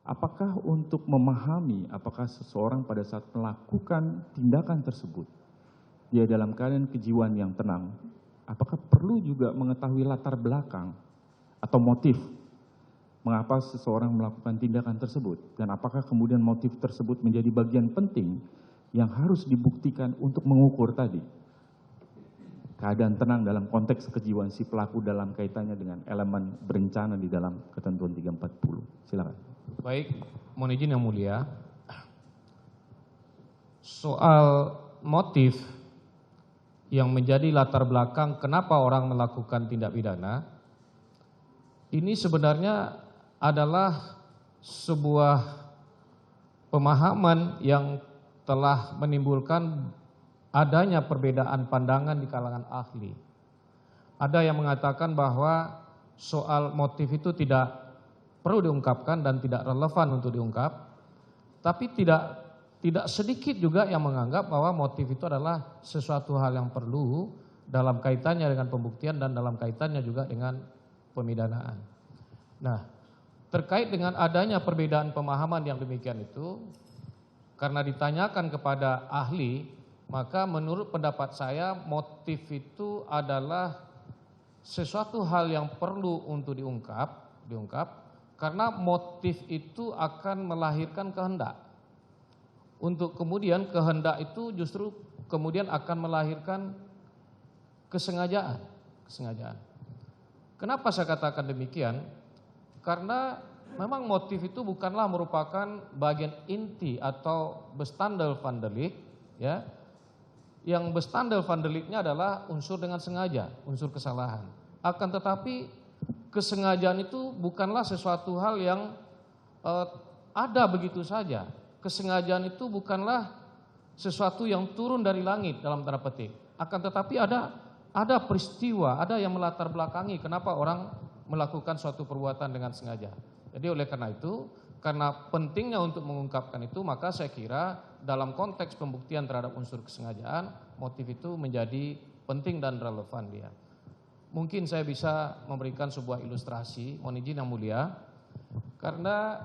Apakah untuk memahami apakah seseorang pada saat melakukan tindakan tersebut, dia dalam keadaan kejiwaan yang tenang, apakah perlu juga mengetahui latar belakang atau motif mengapa seseorang melakukan tindakan tersebut? Dan apakah kemudian motif tersebut menjadi bagian penting yang harus dibuktikan untuk mengukur tadi keadaan tenang dalam konteks kejiwaan si pelaku dalam kaitannya dengan elemen berencana di dalam ketentuan 340. Silakan. Baik, mohon izin yang mulia. Soal motif yang menjadi latar belakang kenapa orang melakukan tindak pidana, ini sebenarnya adalah sebuah pemahaman yang telah menimbulkan adanya perbedaan pandangan di kalangan ahli. Ada yang mengatakan bahwa soal motif itu tidak perlu diungkapkan dan tidak relevan untuk diungkap, tapi tidak sedikit juga yang menganggap bahwa motif itu adalah sesuatu hal yang perlu dalam kaitannya dengan pembuktian dan dalam kaitannya juga dengan pemidanaan. Nah, terkait dengan adanya perbedaan pemahaman yang demikian itu, karena ditanyakan kepada ahli, maka menurut pendapat saya motif itu adalah sesuatu hal yang perlu untuk diungkap karena motif itu akan melahirkan kehendak. Untuk kemudian kehendak itu justru kemudian akan melahirkan kesengajaan. Kenapa saya katakan demikian? Karena memang motif itu bukanlah merupakan bagian inti atau bestandel van delik, ya. Yang bestandel van deliknya adalah unsur dengan sengaja, unsur kesalahan. Akan tetapi kesengajaan itu bukanlah sesuatu hal yang ada begitu saja. Kesengajaan itu bukanlah sesuatu yang turun dari langit dalam tanda petik. Akan tetapi ada peristiwa, ada yang melatar belakangi kenapa orang melakukan suatu perbuatan dengan sengaja. Jadi oleh karena itu, karena pentingnya untuk mengungkapkan itu, maka saya kira dalam konteks pembuktian terhadap unsur kesengajaan, motif itu menjadi penting dan relevan dia. Mungkin saya bisa memberikan sebuah ilustrasi, mohon izin yang mulia, karena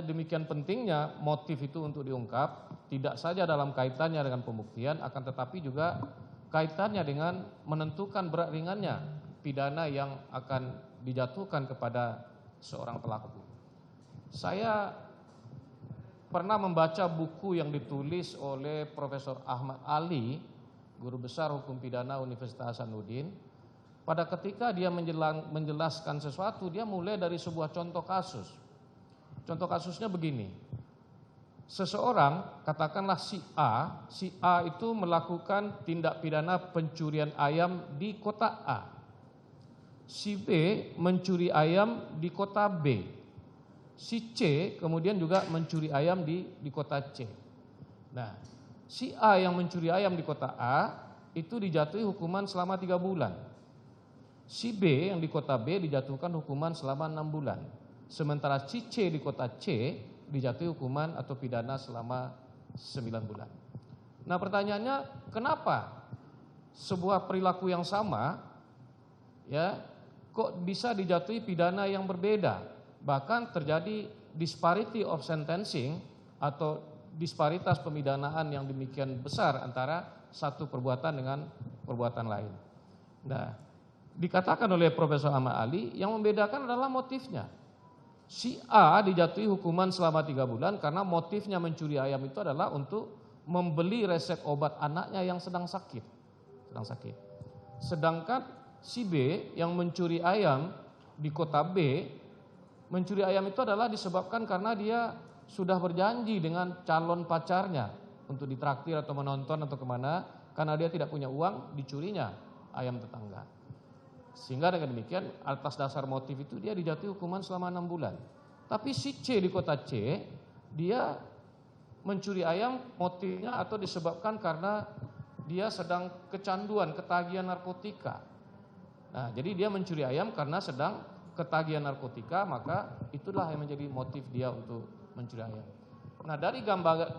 demikian pentingnya motif itu untuk diungkap, tidak saja dalam kaitannya dengan pembuktian, akan tetapi juga kaitannya dengan menentukan berat ringannya pidana yang akan dijatuhkan kepada seorang pelaku. Saya pernah membaca buku yang ditulis oleh Profesor Ahmad Ali, guru besar hukum pidana Universitas Hasanuddin. Pada ketika dia menjelaskan sesuatu, dia mulai dari sebuah contoh kasus. Contoh kasusnya begini. Seseorang, katakanlah si A itu melakukan tindak pidana pencurian ayam di kota A. Si B mencuri ayam di kota B. Si C kemudian juga mencuri ayam di kota C. Nah, si A yang mencuri ayam di kota A itu dijatuhi hukuman selama 3 bulan. Si B yang di kota B dijatuhkan hukuman selama 6 bulan. Sementara si C di kota C dijatuhi hukuman atau pidana selama 9 bulan. Nah, pertanyaannya, kenapa sebuah perilaku yang sama ya kok bisa dijatuhi pidana yang berbeda? Bahkan terjadi disparity of sentencing atau disparitas pemidanaan yang demikian besar antara satu perbuatan dengan perbuatan lain. Nah, dikatakan oleh Profesor Ahmad Ali yang membedakan adalah motifnya. Si A dijatuhi hukuman selama 3 bulan karena motifnya mencuri ayam itu adalah untuk membeli resep obat anaknya yang sedang sakit. Sedangkan si B yang mencuri ayam di kota B, mencuri ayam itu adalah disebabkan karena dia sudah berjanji dengan calon pacarnya untuk ditraktir atau menonton atau kemana, karena dia tidak punya uang, dicurinya ayam tetangga. Sehingga dengan demikian atas dasar motif itu dia dijatuhi hukuman selama 6 bulan. Tapi si C di kota C, dia mencuri ayam motifnya atau disebabkan karena dia sedang kecanduan, ketagihan narkotika. Nah, jadi dia mencuri ayam karena sedang ketagihan narkotika, maka itulah yang menjadi motif dia untuk mencuri ayam. Nah, dari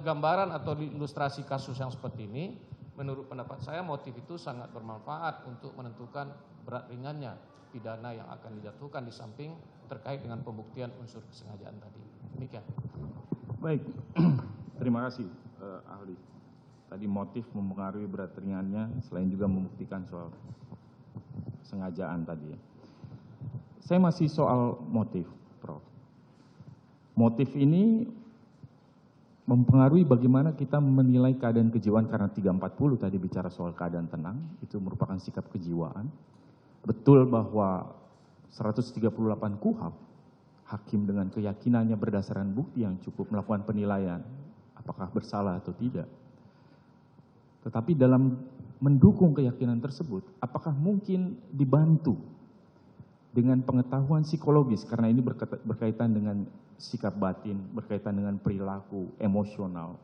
gambaran atau ilustrasi kasus yang seperti ini, menurut pendapat saya motif itu sangat bermanfaat untuk menentukan berat ringannya pidana yang akan dijatuhkan di samping terkait dengan pembuktian unsur kesengajaan tadi. Demikian. Baik, terima kasih ahli. Tadi motif mempengaruhi berat ringannya, selain juga membuktikan soal sengajaan tadi ya. Saya masih soal motif, Prof. Motif ini mempengaruhi bagaimana kita menilai keadaan kejiwaan, karena 340 tadi bicara soal keadaan tenang, itu merupakan sikap kejiwaan. Betul bahwa 138 KUHP, hakim dengan keyakinannya berdasarkan bukti yang cukup melakukan penilaian, apakah bersalah atau tidak. Tetapi dalam mendukung keyakinan tersebut, apakah mungkin dibantu dengan pengetahuan psikologis, karena ini berkaitan dengan sikap batin, berkaitan dengan perilaku emosional.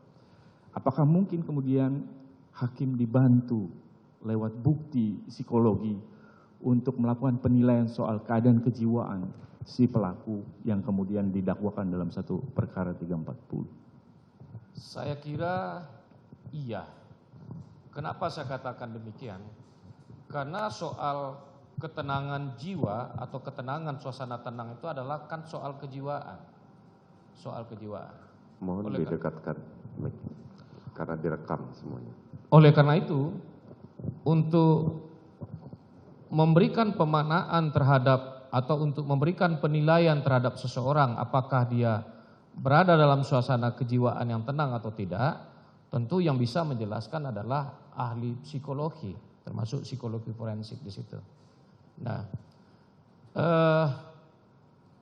Apakah mungkin kemudian hakim dibantu lewat bukti psikologi untuk melakukan penilaian soal keadaan kejiwaan si pelaku yang kemudian didakwakan dalam satu perkara 340? Saya kira iya. Kenapa saya katakan demikian? Karena soal ketenangan jiwa atau ketenangan suasana tenang itu adalah kan soal kejiwaan. Soal kejiwaan. Mohon didekatkan, karena direkam semuanya. Oleh karena itu, untuk memberikan pemaknaan terhadap atau untuk memberikan penilaian terhadap seseorang apakah dia berada dalam suasana kejiwaan yang tenang atau tidak, tentu yang bisa menjelaskan adalah ahli psikologi, termasuk psikologi forensik di situ. Nah,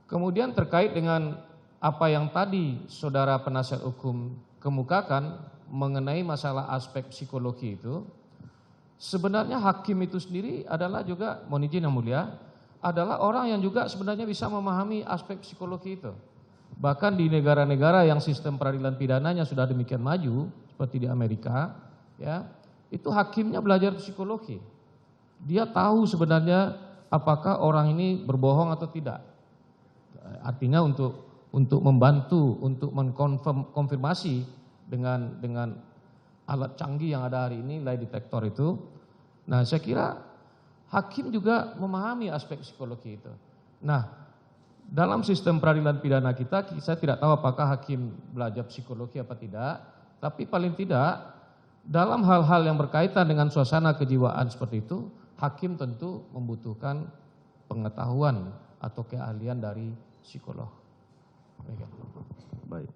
kemudian terkait dengan apa yang tadi saudara penasihat hukum kemukakan mengenai masalah aspek psikologi itu, sebenarnya hakim itu sendiri adalah juga, mohon izin yang mulia, adalah orang yang juga sebenarnya bisa memahami aspek psikologi itu. Bahkan di negara-negara yang sistem peradilan pidananya sudah demikian maju, seperti di Amerika, ya, itu hakimnya belajar psikologi. Dia tahu sebenarnya apakah orang ini berbohong atau tidak. Artinya untuk membantu, untuk mengkonfirmasi dengan alat canggih yang ada hari ini, lie detector itu. Nah, saya kira hakim juga memahami aspek psikologi itu. Nah, dalam sistem peradilan pidana kita, saya tidak tahu apakah hakim belajar psikologi apa tidak, tapi paling tidak dalam hal-hal yang berkaitan dengan suasana kejiwaan seperti itu, hakim tentu membutuhkan pengetahuan atau keahlian dari psikolog. Baik.